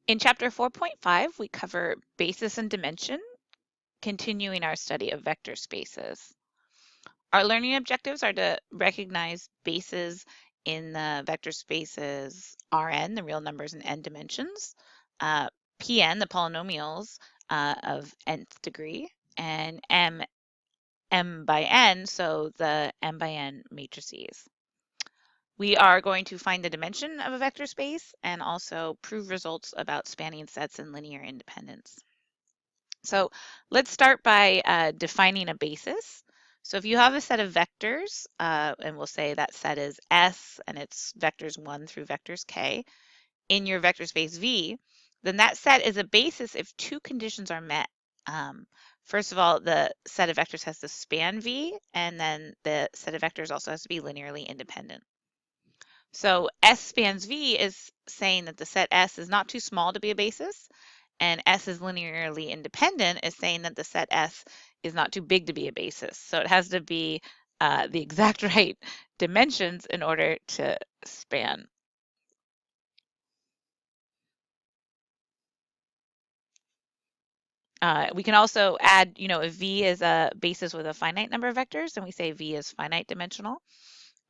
In chapter 4.5, we cover basis and dimension, continuing our study of vector spaces. Our learning objectives are to recognize bases in the vector spaces Rn, the real numbers in n dimensions, Pn, the polynomials of nth degree, and m by n, so the m by n matrices. We are going to find the dimension of a vector space and also prove results about spanning sets and linear independence. So let's start by defining a basis. So if you have a set of vectors, and we'll say that set is S and it's vectors 1 through vectors k in your vector space V, then that set is a basis if two conditions are met. First of all, the set of vectors has to span V, and then the set of vectors also has to be linearly independent. So S spans V is saying that the set S is not too small to be a basis, and S is linearly independent is saying that the set S is not too big to be a basis. So it has to be the exact right dimensions in order to span. We can also add, if V is a basis with a finite number of vectors, then we say V is finite dimensional.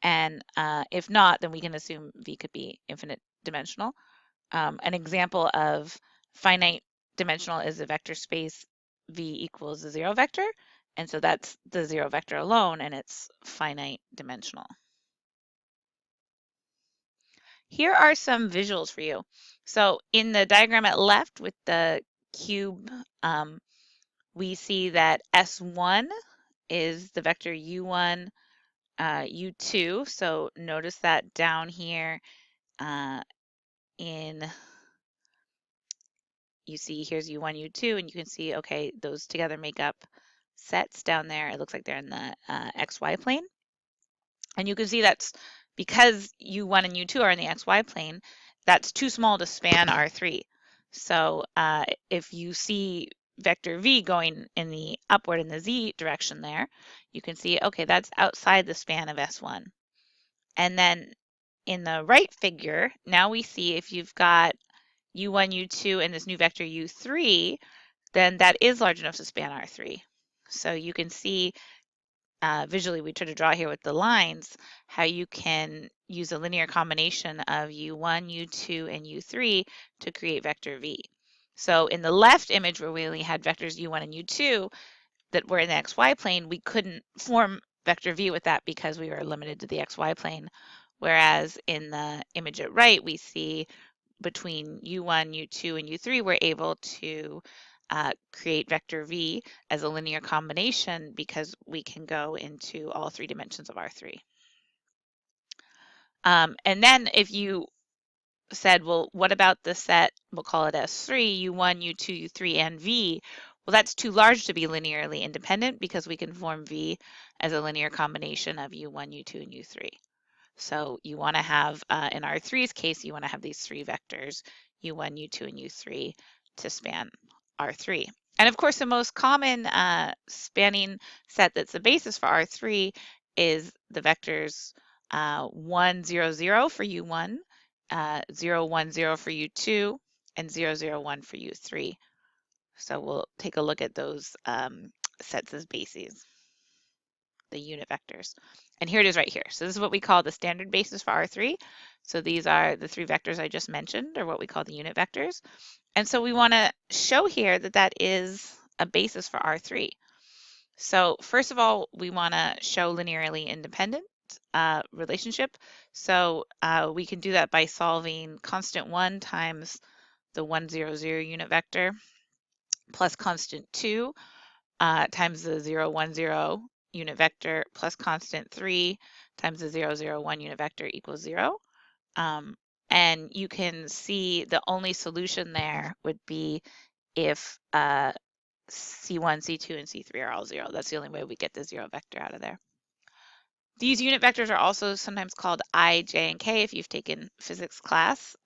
And if not, then we can assume V could be infinite dimensional. An example of finite dimensional is a vector space V equals a zero vector. And so that's the zero vector alone, and it's finite dimensional. Here are some visuals for you. So in the diagram at left with the cube, we see that S1 is the vector U1, U2. So notice that down here you see here's U1, U2, and you can see, okay, those together make up sets down there. It looks like they're in the XY plane. And you can see that's because U1 and U2 are in the XY plane, that's too small to span R3. So if you see vector V going in the upward in the Z direction there, you can see, okay, that's outside the span of S1. And then in the right figure, now we see if you've got U1, U2, and this new vector U3, then that is large enough to span R3. So you can see visually, we try to draw here with the lines, how you can use a linear combination of U1, U2, and U3 to create vector V. So in the left image where we only had vectors U1 and U2 that were in the XY plane, we couldn't form vector V with that because we were limited to the XY plane. Whereas in the image at right, we see between U1, U2, and U3, we're able to create vector V as a linear combination because we can go into all three dimensions of R3. And then if you said, well, what about the set, we'll call it S3, U1, U2, U3, and V? Well, that's too large to be linearly independent because we can form V as a linear combination of U1, U2, and U3. So you want to have, in R3's case, you want to have these three vectors, U1, U2, and U3 to span R3. And of course, the most common spanning set that's the basis for R3 is the vectors 1, 0, 0 for U1, 0, 1, 0 for U2, and 0, 0, 1 for U3. So we'll take a look at those sets as bases, the unit vectors. And here it is right here. So this is what we call the standard basis for R3. So these are the three vectors I just mentioned, or what we call the unit vectors. And so we want to show here that that is a basis for R3. So first of all, we want to show linearly independent relationship. So we can do that by solving constant 1 times the 1, 0, 0 unit vector plus constant 2 times the 0, 1, 0 unit vector plus constant 3 times the 0, 0, 1 unit vector equals 0. And you can see the only solution there would be if C1, C2, and C3 are all 0. That's the only way we get the 0 vector out of there. These unit vectors are also sometimes called I, J, and K if you've taken physics class.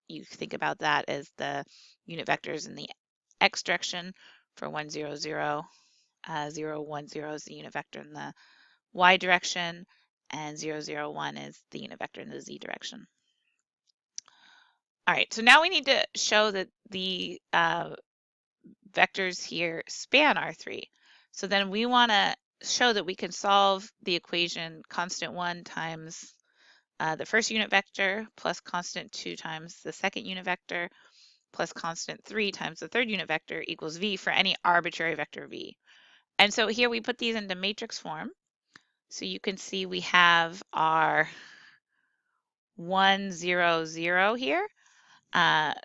You think about that as the unit vectors in the x direction for 1, 0, 0. 0, 1, 0 is the unit vector in the y direction, and 0, 0, 1 is the unit vector in the z direction. All right, so now we need to show that the vectors here span R3. So then we want to show that we can solve the equation constant 1 times the first unit vector plus constant 2 times the second unit vector plus constant 3 times the third unit vector equals v for any arbitrary vector v. And so here we put these into matrix form. So you can see we have our 1, 0, 0 here.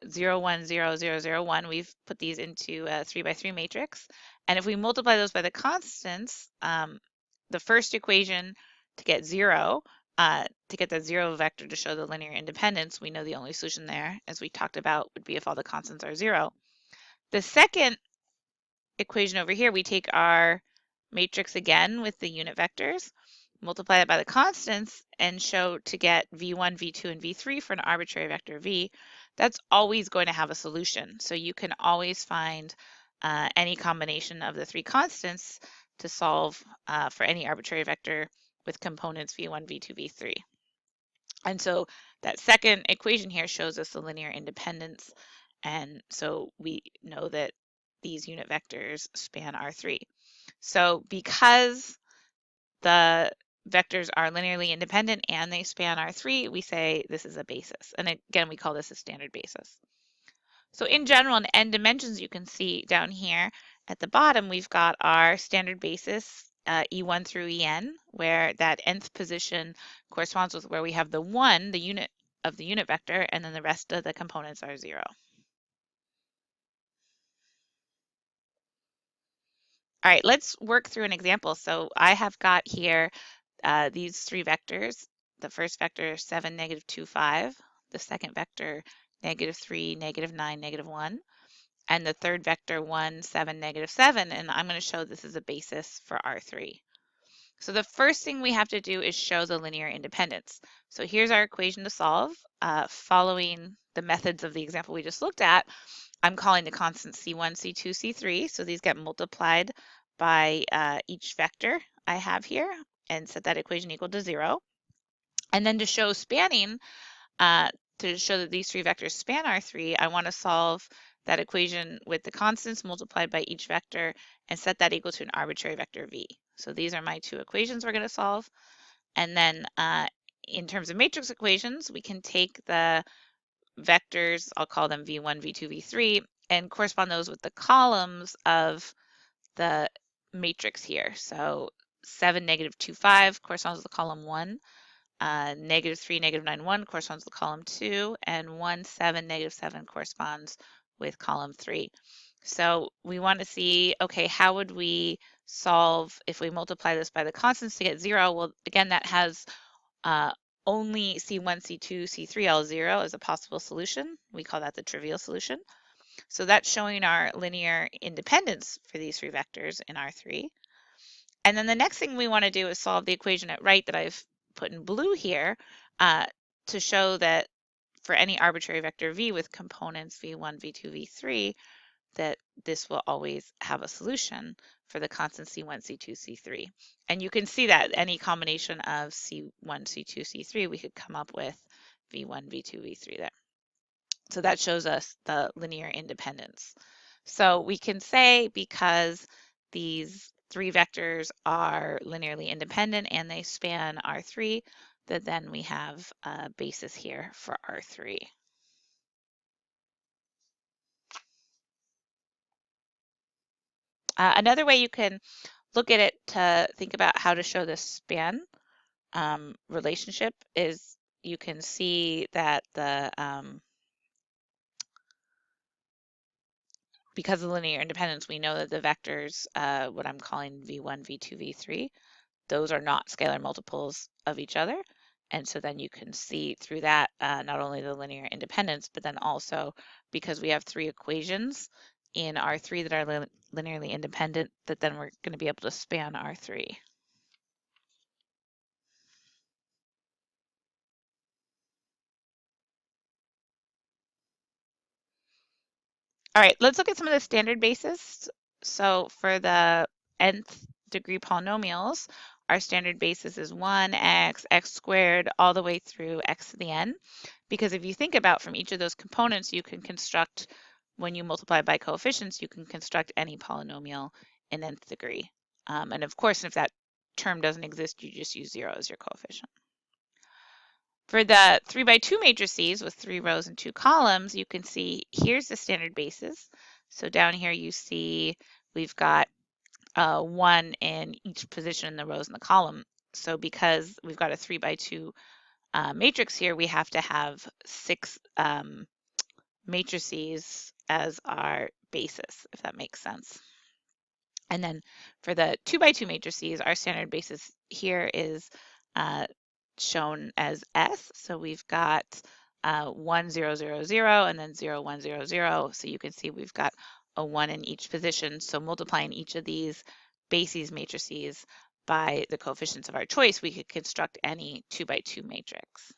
0, 1, 0, 0, 0, 1. We've put these into a 3 by 3 matrix. And if we multiply those by the constants, the first equation to get 0, to get the 0 vector to show the linear independence, we know the only solution there, as we talked about, would be if all the constants are 0. The second equation over here, we take our matrix again with the unit vectors, multiply it by the constants, and show to get v1, v2, and v3 for an arbitrary vector v. That's always going to have a solution. So you can always find any combination of the three constants to solve for any arbitrary vector with components v1, v2, v3. And so that second equation here shows us the linear independence. And so we know that these unit vectors span R3. So because the vectors are linearly independent and they span R3, we say this is a basis. And again, we call this a standard basis. So in general, in n dimensions, you can see down here at the bottom, we've got our standard basis, E1 through En, where that nth position corresponds with where we have the 1, the unit of the unit vector, and then the rest of the components are 0. All right, let's work through an example. So I have got here these three vectors. The first vector, 7, negative 2, 5. The second vector, negative 3, negative 9, negative 1. And the third vector, 1, 7, negative 7. And I'm going to show this is a basis for R3. So the first thing we have to do is show the linear independence. So here's our equation to solve. Following the methods of the example we just looked at, I'm calling the constants C1, C2, C3. So these get multiplied by each vector I have here and set that equation equal to 0. And then to show spanning, to show that these three vectors span R3, I want to solve that equation with the constants multiplied by each vector and set that equal to an arbitrary vector v. So these are my two equations we're going to solve. And then in terms of matrix equations, we can take the vectors, I'll call them v1, v2, v3, and correspond those with the columns of the matrix here. So 7, negative 2, 5 corresponds with the column 1. Negative 3, negative 9, 1 corresponds with column 2, and 1, 7, negative 7 corresponds with column 3. So we want to see, okay, how would we solve if we multiply this by the constants to get 0? Well, again, that has only C1, C2, C3, all 0 as a possible solution. We call that the trivial solution. So that's showing our linear independence for these three vectors in R3. And then the next thing we want to do is solve the equation at right that I've put in blue here to show that for any arbitrary vector v with components v1, v2, v3, that this will always have a solution for the constant C1, C2, C3. And you can see that any combination of C1, C2, C3, we could come up with v1, v2, v3 there. So that shows us the linear independence. So we can say because these three vectors are linearly independent and they span R3, that then we have a basis here for R3. Another way you can look at it to think about how to show the span relationship is you can see that the because of linear independence, we know that the vectors, what I'm calling v1, v2, v3, those are not scalar multiples of each other. And so then you can see through that not only the linear independence, but then also because we have three equations in R3 that are linearly independent, that then we're going to be able to span R3. All right, let's look at some of the standard basis. So for the nth degree polynomials, our standard basis is 1x, x squared, all the way through x to the n. Because if you think about from each of those components, you can construct, when you multiply by coefficients, you can construct any polynomial in nth degree. And of course, if that term doesn't exist, you just use 0 as your coefficient. For the 3 by 2 matrices with 3 rows and 2 columns, you can see here's the standard basis. So down here you see we've got 1 in each position in the rows and the column. So because we've got a 3 by 2 matrix here, we have to have 6 matrices as our basis, if that makes sense. And then for the 2 by 2 matrices, our standard basis here is shown as S. So we've got 1, 0, 0, 0, and then 0, 1, 0, 0. So you can see we've got a 1 in each position. So multiplying each of these bases matrices by the coefficients of our choice, we could construct any 2 by 2 matrix.